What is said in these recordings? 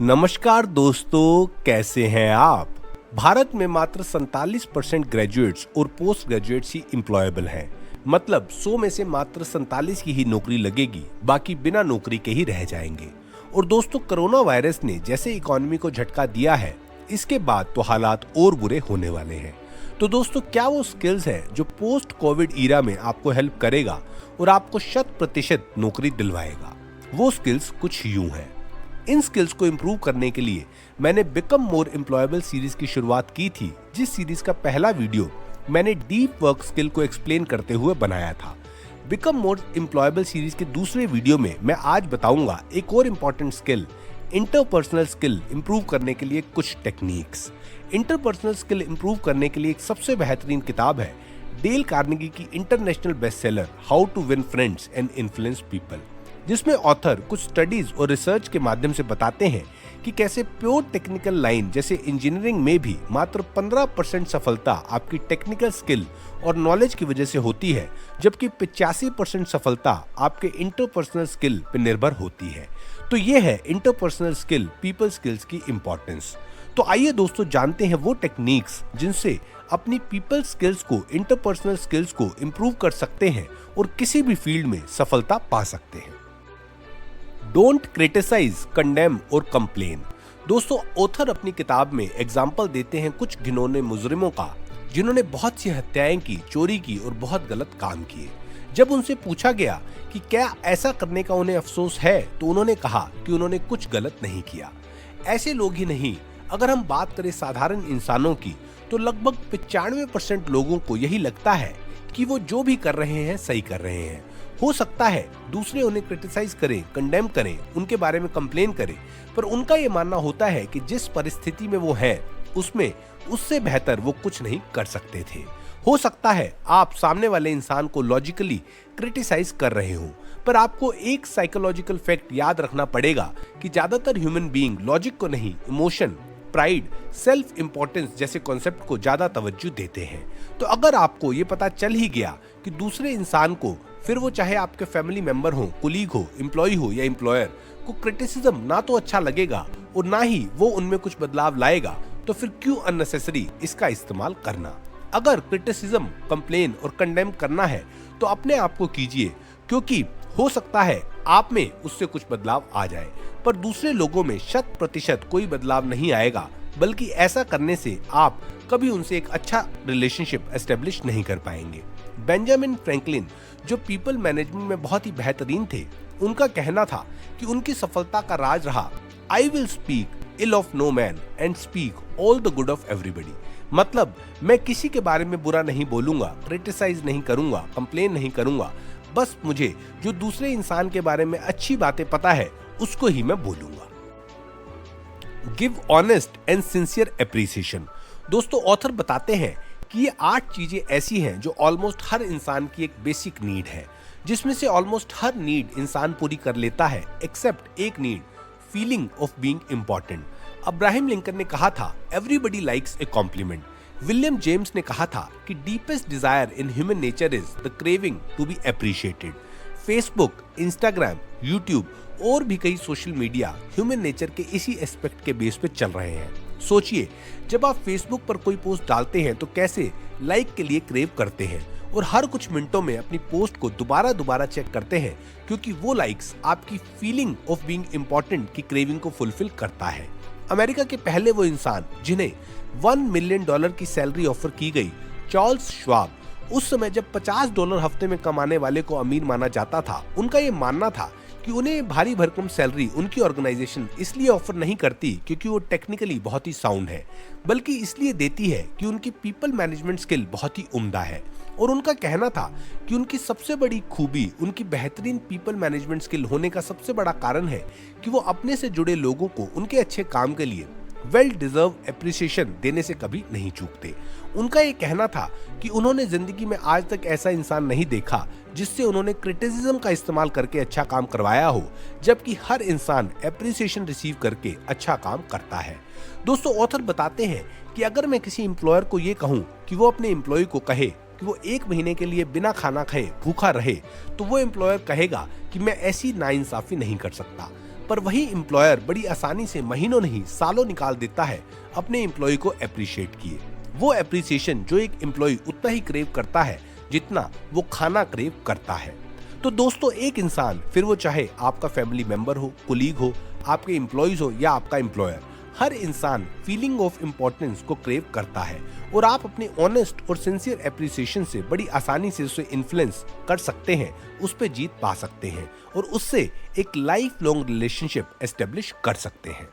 नमस्कार दोस्तों, कैसे हैं आप। भारत में मात्र 47% ग्रेजुएट्स और पोस्ट ग्रेजुएट्स ही एम्प्लॉयबल हैं। मतलब 100 में से मात्र 47 की ही नौकरी लगेगी, बाकी बिना नौकरी के ही रह जाएंगे। और दोस्तों, कोरोना वायरस ने जैसे इकोनॉमी को झटका दिया है, इसके बाद तो हालात और बुरे होने वाले हैं। तो दोस्तों, क्या वो स्किल्स हैं जो पोस्ट कोविड ईरा में आपको हेल्प करेगा और आपको 100% नौकरी दिलवाएगा? वो स्किल्स कुछ यूं हैं। इन स्किल्स को इंप्रूव करने के लिए मैंने बिकम मोर एम्प्लॉयबल सीरीज की शुरुआत की थी, जिस सीरीज का पहला वीडियो मैंने डीप वर्क स्किल को एक्सप्लेन करते हुए बनाया था। बिकम मोर एम्प्लॉयबल सीरीज के दूसरे वीडियो में मैं आज बताऊंगा एक और important skill, interpersonal skill improve करने के लिए कुछ टेक्निक्स। इंटरपर्सनल स्किल इंप्रूव करने के लिए एक सबसे बेहतरीन किताब है डेल कार्नेगी की international bestseller how to win friends and influence people, जिसमें ऑथर कुछ स्टडीज और रिसर्च के माध्यम से बताते हैं कि कैसे प्योर टेक्निकल लाइन जैसे इंजीनियरिंग में भी मात्र 15% सफलता आपकी टेक्निकल स्किल और नॉलेज की वजह से होती है, जबकि 85% सफलता आपके इंटरपर्सनल स्किल पर निर्भर होती है। तो ये है इंटरपर्सनल स्किल, पीपल स्किल्स की इंपॉर्टेंस। तो आइए दोस्तों, जानते हैं वो टेक्निक्स जिनसे अपनी पीपल स्किल्स को, इंटरपर्सनल स्किल्स को इंप्रूव कर सकते हैं और किसी भी फील्ड में सफलता पा सकते हैं। डोंट क्रिटिसाइज, कंडेम और कंप्लेन। दोस्तों, ऑथर अपनी किताब में एग्जाम्पल देते हैं कुछ घिनौने मुजरिमों का, जिन्होंने बहुत सी हत्याएं की, चोरी की और बहुत गलत काम किए। जब उनसे पूछा गया कि क्या ऐसा करने का उन्हें अफसोस है, तो उन्होंने कहा कि उन्होंने कुछ गलत नहीं किया। ऐसे लोग ही नहीं, अगर हम बात करें साधारण इंसानों की, तो लगभग 95% लोगों को यही लगता है कि वो जो भी कर रहे हैं सही कर रहे हैं। हो सकता है दूसरे उन्हें क्रिटिसाइज करें, कंडेम करें, उनके बारे में कंप्लेन करें, पर उनका ये मानना होता है कि जिस परिस्थिति में वो है उसमें उससे बेहतर वो कुछ नहीं कर सकते थे। हो सकता है आप सामने वाले इंसान को लॉजिकली क्रिटिसाइज कर रहे हो, पर आपको एक साइकोलॉजिकल फैक्ट याद रखना पड़ेगा कि ज्यादातर ह्यूमन बीइंग लॉजिक को नहीं, इमोशन, प्राइड, सेल्फ इंपॉर्टेंस जैसे कॉन्सेप्ट को ज्यादा तवज्जो देते हैं। तो अगर आपको ये पता चल ही गया कि दूसरे इंसान को, फिर वो चाहे आपके फैमिली मेंबर हो, कुलीग हो, एम्प्लॉय हो या एम्प्लॉयर, को क्रिटिसिज्म ना तो अच्छा लगेगा और ना ही वो उनमें कुछ बदलाव लाएगा, तो फिर क्यों अननेसेसरी इसका इस्तेमाल करना। अगर क्रिटिसिज्म, कंप्लेन और कंडेम करना है तो अपने आप को कीजिए, क्योंकि हो सकता है आप में उससे कुछ बदलाव आ जाए, पर दूसरे लोगों में 100% कोई बदलाव नहीं आएगा, बल्कि ऐसा करने से आप कभी उनसे एक अच्छा रिलेशनशिप एस्टेब्लिश नहीं कर पाएंगे। बेंजामिन फ्रैंकलिन, जो पीपल मैनेजमेंट में बहुत ही बेहतरीन थे, उनका कहना था कि उनकी सफलता का राज रहा, I will speak ill of no man and speak all the good of everybody. मतलब, मैं किसी के बारे में बुरा नहीं बोलूंगा, क्रिटिसाइज नहीं करूंगा, कंप्लेन नहीं करूंगा, बस मुझे जो दूसरे इंसान के बारे में अच्छी बातें पता है उसको ही मैं बोलूंगा। Give honest and sincere appreciation. दोस्तों, ऑथर बताते हैं कि ये 8 चीजें ऐसी हैं जो ऑलमोस्ट हर इंसान की एक बेसिक नीड है, जिसमें से ऑलमोस्ट हर नीड इंसान पूरी कर लेता है, एक्सेप्ट एक need, feeling of being important. Abraham Lincoln ने कहा था, everybody likes a compliment. William James ने कहा था कि deepest desire in human nature is the craving to be appreciated. Facebook, Instagram, YouTube और भी कई सोशल मीडिया ह्यूमन नेचर के इसी एस्पेक्ट के बेस पे चल रहे हैं। सोचिए, जब आप फेसबुक पर कोई पोस्ट डालते हैं तो कैसे लाइक के लिए क्रेव करते हैं और हर कुछ मिनटों में अपनी पोस्ट को दोबारा चेक करते हैं, क्योंकि वो लाइक्स आपकी फीलिंग ऑफ बीइंग इम्पोर्टेंट की क्रेविंग को फुलफिल करता है। अमेरिका के पहले वो इंसान जिन्हें $1 मिलियन की सैलरी ऑफर की गई, चार्ल्स श्वाब, उस समय जब $50 हफ्ते में कमाने वाले को अमीर माना जाता था, उनका ये मानना था कि उन्हें भारी भरकम सैलरी उनकी ऑर्गेनाइजेशन इसलिए ऑफर नहीं करती क्योंकि वो टेक्निकली बहुत ही साउंड है, बल्कि इसलिए देती है कि उनकी पीपल मैनेजमेंट स्किल बहुत ही उम्दा है। और उनका कहना था कि उनकी सबसे बड़ी खूबी, उनकी बेहतरीन पीपल मैनेजमेंट स्किल होने का सबसे बड़ा कारण है कि वो अपने से जुड़े लोगों को उनके अच्छे काम के लिए वेल डिजर्व एप्रिसिएशन देने से कभी नहीं चूकते। उनका ये कहना था कि उन्होंने जिंदगी में आज तक ऐसा इंसान नहीं देखा जिससे उन्होंने क्रिटिसिज्म का इस्तेमाल करके अच्छा काम करवाया हो, जबकि हर इंसान एप्रिसिएशन रिसीव करके अच्छा काम करता है। दोस्तों, ऑथर बताते हैं कि अगर मैं किसी एम्प्लॉयर को ये कहूँ कि वो अपने एम्प्लॉय को कहे कि वो 1 महीने के लिए बिना खाना खाए भूखा रहे, तो वो एम्प्लॉयर कहेगा कि मैं ऐसी नाइंसाफी नहीं कर सकता। पर वही एम्प्लॉयर बड़ी आसानी से महीनों नहीं सालों निकाल देता है अपने एम्प्लॉय को अप्रिशिएट किए। वो अप्रिसिएशन जो एक एम्प्लॉय उतना ही क्रेव करता है जितना वो खाना क्रेव करता है। तो दोस्तों, एक इंसान, फिर वो चाहे आपका फैमिली मेंबर हो, कोलीग हो, आपके एम्प्लॉयज हो या आपका एम्प्लॉयर, हर इंसान फीलिंग ऑफ इम्पोर्टेंस को क्रेव करता है और आप अपने ऑनेस्ट और सिंसियर एप्रिसिएशन से बड़ी आसानी से उसे इन्फ्लुएंस कर सकते हैं, उस पर जीत पा सकते हैं और उससे एक लाइफ लॉन्ग रिलेशनशिप एस्टेब्लिश कर सकते हैं।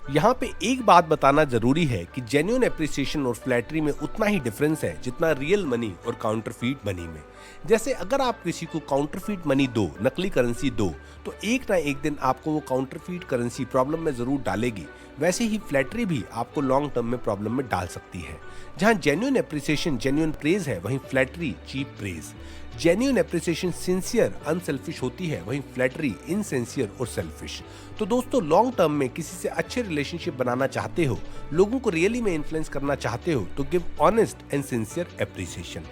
यहाँ पे एक बात बताना जरूरी है कि जेन्युइन एप्रिसिएशन और फ्लैटरी में उतना ही डिफरेंस है जितना रियल मनी और काउंटरफीट मनी में। जैसे अगर आप किसी को काउंटरफीट मनी दो, नकली करेंसी दो, तो एक ना एक दिन आपको वो काउंटरफीट करेंसी प्रॉब्लम में जरूर डालेगी, वैसे ही फ्लैटरी भी आपको लॉन्ग टर्म में प्रॉब्लम में डाल सकती है। जहाँ जेन्युइन एप्रिसिएशन जेन्युइन प्रेज है, वहीं flattery cheap praise. Genuine appreciation sincere unselfish होती है, वहीं फ्लैटरी इनसिंसियर और सेल्फिश। तो दोस्तों, लॉन्ग टर्म में किसी से अच्छे रिलेशनशिप बनाना चाहते हो, लोगों को रियली में इन्फ्लुएंस करना चाहते हो, तो give honest and sincere appreciation.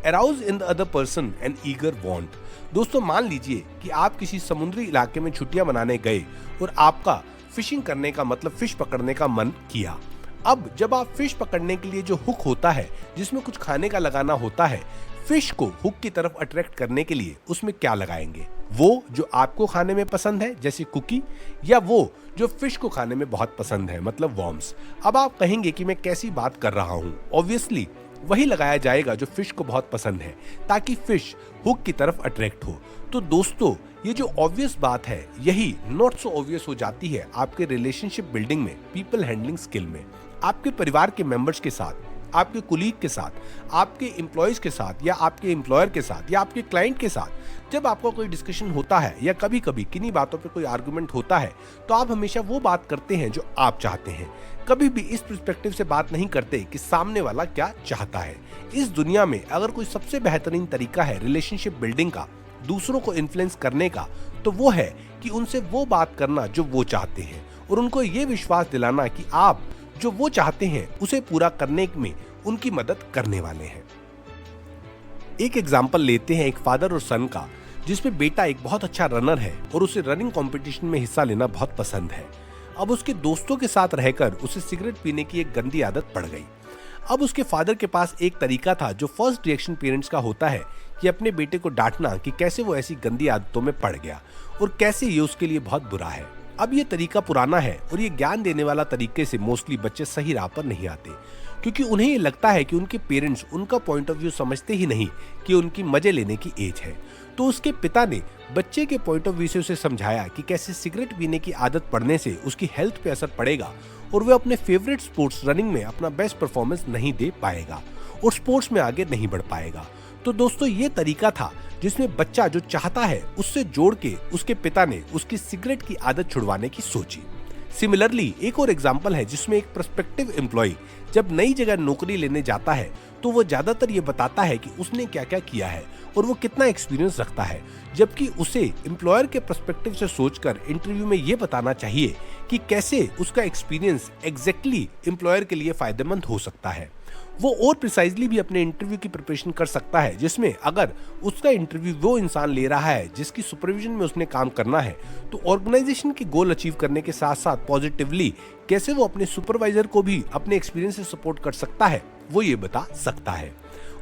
Arouse in the other person an eager want. दोस्तों, मान लीजिए कि आप किसी समुद्री इलाके में छुट्टियां मनाने गए और आपका फिशिंग करने का मतलब फिश पकड़ने का मन किया। अब जब आप फिश पकड़ने के लिए जो हुक होता है, जिसमें कुछ खाने का लगाना होता है, फिश को हुक की तरफ अट्रैक्ट करने के लिए उसमें क्या लगाएंगे? वो जो आपको खाने में पसंद है जैसे कुकी, या वो जो फिश को खाने में बहुत पसंद है मतलब वॉर्म्स? अब आप कहेंगे कि मैं कैसी बात कर रहा हूँ। ऑब्वियसली वही लगाया जाएगा जो फिश को बहुत पसंद है, ताकि फिश हुक की तरफ अट्रैक्ट हो। तो दोस्तों, ये जो ऑब्वियस बात है, यही नॉट सो ऑब्वियस हो जाती है आपके रिलेशनशिप बिल्डिंग में, पीपल हैंडलिंग स्किल में, आपके परिवार के मेंबर्स के साथ, आपके कुलीग के साथ, आपके एम्प्लॉयज के साथ, या आपके एम्प्लॉयर के साथ, या आपके क्लाइंट के साथ। जब आपका कोई डिस्कशन होता है या कभी कभी किन्हीं बातों पे कोई आर्गुमेंट होता है, तो आप हमेशा वो बात करते हैं जो आप चाहते हैं। कभी भी इस पर्सपेक्टिव से बात नहीं करते कि सामने वाला क्या चाहता है। इस दुनिया में अगर कोई सबसे बेहतरीन तरीका है रिलेशनशिप बिल्डिंग का, दूसरों को इन्फ्लुएंस करने का, तो वो है कि उनसे वो बात करना जो वो चाहते हैं और उनको ये विश्वास दिलाना कि आप जो वो चाहते हैं उसे पूरा करने में उनकी मदद करने वाले हैं। एक एग्जाम्पल लेते हैं एक फादर और सन का, जिसमें बेटा एक बहुत अच्छा रनर है और उसे रनिंग कंपटीशन में हिस्सा लेना बहुत पसंद है। अब उसके दोस्तों के साथ रहकर उसे सिगरेट पीने की एक गंदी आदत पड़ गई। अब उसके फादर के पास एक तरीका था जो फर्स्ट रिएक्शन पेरेंट्स का होता है कि अपने बेटे को डांटना कि कैसे वो ऐसी गंदी आदतों में पड़ गया और कैसे ये उसके लिए बहुत बुरा है। अब ये तरीका पुराना है और ये ज्ञान देने वाला तरीके से मोस्टली बच्चे सही राह पर नहीं आते, क्योंकि उन्हें ये लगता है कि उनके पेरेंट्स उनका पॉइंट ऑफ व्यू समझते ही नहीं कि उनकी मजे लेने की एज है। तो उसके पिता ने बच्चे के पॉइंट ऑफ व्यू से उसे समझाया कि कैसे सिगरेट पीने की आदत पड़ने से उसकी हेल्थ पे असर पड़ेगा और वह अपने फेवरेट स्पोर्ट्स रनिंग में अपना बेस्ट परफॉर्मेंस नहीं दे पाएगा और स्पोर्ट्स में आगे नहीं बढ़ पाएगा। तो दोस्तों, ये तरीका था जिसमें बच्चा जो चाहता है उससे जोड़ के उसके पिता ने उसकी सिगरेट की आदत छुड़वाने की सोची। सिमिलरली एक और एग्जांपल है जिसमें एक प्रोस्पेक्टिव एम्प्लॉय जब नई जगह नौकरी लेने जाता है तो वो ज्यादातर ये बताता है कि उसने क्या क्या किया है और वो कितना एक्सपीरियंस रखता है, जबकि उसे एम्प्लॉयर के पर्सपेक्टिव से सोचकर इंटरव्यू में ये बताना चाहिए कि कैसे उसका एक्सपीरियंस एग्जैक्टली एम्प्लॉयर के लिए फायदेमंद हो सकता है। वो और प्रिसाइजली भी अपने इंटरव्यू की प्रिपरेशन कर सकता है, जिसमें अगर उसका इंटरव्यू वो इंसान ले रहा है जिसकी सुपरविजन में उसने काम करना है, तो ऑर्गेनाइजेशन के गोल अचीव करने के साथ साथ पॉजिटिवली कैसे वो अपने सुपरवाइजर को भी अपने एक्सपीरियंस से सपोर्ट कर सकता है, वो ये बता सकता है।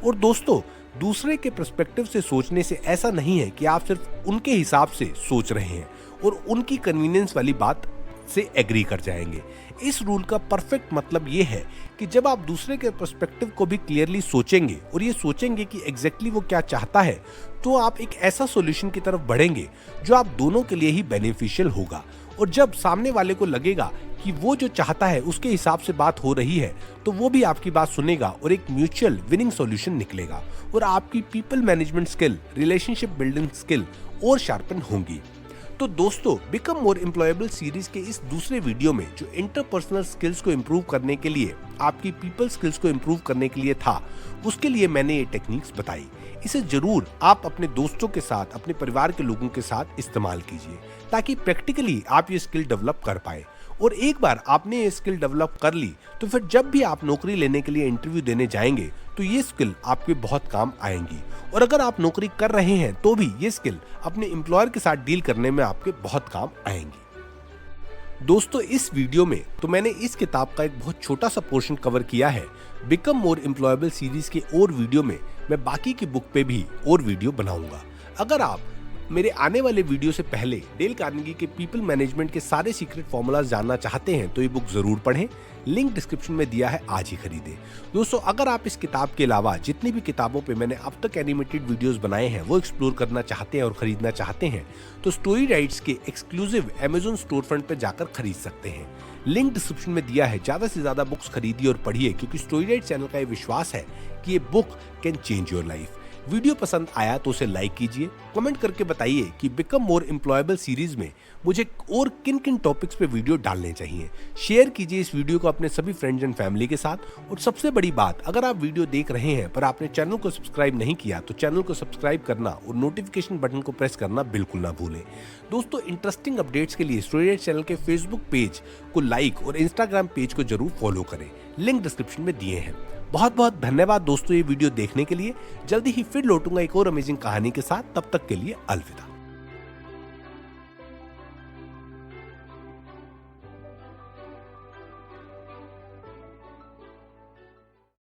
और दोस्तों, दूसरे के पर्सपेक्टिव से सोचने से ऐसा नहीं है कि आप सिर्फ उनके हिसाब से सोच रहे हैं और उनकी कन्वीनियंस वाली बात से एग्री कर जाएंगे। इस रूल का परफेक्ट मतलब ये है कि जब आप दूसरे के पर्सपेक्टिव को भी क्लियरली सोचेंगे और ये सोचेंगे कि एग्जैक्टली वो क्या चाहता है, तो आप एक ऐसा सॉल्यूशन की तरफ बढ़ेंगे जो आप दोनों के लिए ही बेनिफिशियल होगा। और जब सामने वाले को लगेगा कि वो जो चाहता है उसके हिसाब से बात हो रही है, तो वो भी आपकी बात सुनेगा और एक म्यूचुअल विनिंग सॉल्यूशन निकलेगा और आपकी people management skill, relationship building skill और शार्पन होंगी। तो दोस्तों, बिकम मोर एम्प्लॉयबल सीरीज के इस दूसरे वीडियो में जो इंटरपर्सनल स्किल्स को इम्प्रूव करने के लिए, आपकी पीपल स्किल्स को इम्प्रूव करने के लिए था, उसके लिए मैंने ये टेक्निक्स बताई। इसे जरूर आप अपने दोस्तों के साथ, अपने परिवार के लोगों के साथ इस्तेमाल कीजिए ताकि प्रैक्टिकली आप ये स्किल डेवलप कर पाए और एक बार आपने ये स्किल डेवलप कर ली तो फिर जब भी आप नौकरी लेने के लिए इंटरव्यू देने जाएंगे तो ये स्किल आपके बहुत काम आएंगी। और अगर आप नौकरी कर रहे हैं तो भी ये स्किल अपने एम्प्लॉयर के साथ डील करने में आपके बहुत काम आएंगी। दोस्तों, इस वीडियो में तो मैंने इस किताब का एक बहुत छोटा सा पोर्शन कवर किया है। बिकम मोर एम्प्लॉयबल सीरीज के और वीडियो में मैं बाकी की बुक पे भी और वीडियो बनाऊंगा। अगर आप मेरे आने वाले वीडियो से पहले डेल कार्नेगी के पीपल मैनेजमेंट के सारे सीक्रेट फॉर्मूलाज जानना चाहते हैं तो ये बुक जरूर पढ़ें। लिंक डिस्क्रिप्शन में दिया है, आज ही खरीदें। दोस्तों, अगर आप इस किताब के अलावा जितनी भी किताबों पे मैंने अब तक एनिमेटेड वीडियोस बनाए हैं वो एक्सप्लोर करना चाहते हैं और खरीदना चाहते हैं तो स्टोरी राइट्स के एक्सक्लूसिव अमेज़न स्टोर फ्रंट पे जाकर खरीद सकते हैं। लिंक डिस्क्रिप्शन में दिया है। ज्यादा से ज्यादा बुक्स खरीदिए और पढ़िए, क्योंकि स्टोरी राइट चैनल का ये विश्वास है कि ये book can change your life. Video पसंद आया तो उसे लाइक कीजिए, कमेंट करके बताइए कि बिकम मोर एम्प्लॉयबल सीरीज में मुझे और किन किन टॉपिक्स पे वीडियो डालने चाहिए। शेयर कीजिए इस वीडियो को अपने सभी फ्रेंड्स एंड फैमिली के साथ। और सबसे बड़ी बात, अगर आप वीडियो देख रहे हैं पर आपने चैनल को सब्सक्राइब नहीं किया तो चैनल को सब्सक्राइब करना और नोटिफिकेशन बटन को प्रेस करना बिल्कुल ना भूलें। दोस्तों, इंटरेस्टिंग अपडेट्स के लिए स्टोरी राइट चैनल के फेसबुक पेज को लाइक और इंस्टाग्राम पेज को जरूर फॉलो करें। लिंक डिस्क्रिप्शन में दिए हैं। बहुत बहुत धन्यवाद दोस्तों ये वीडियो देखने के लिए। जल्दी ही फिर लौटूंगा एक और अमेजिंग कहानी के साथ। तब तक के लिए अलविदा।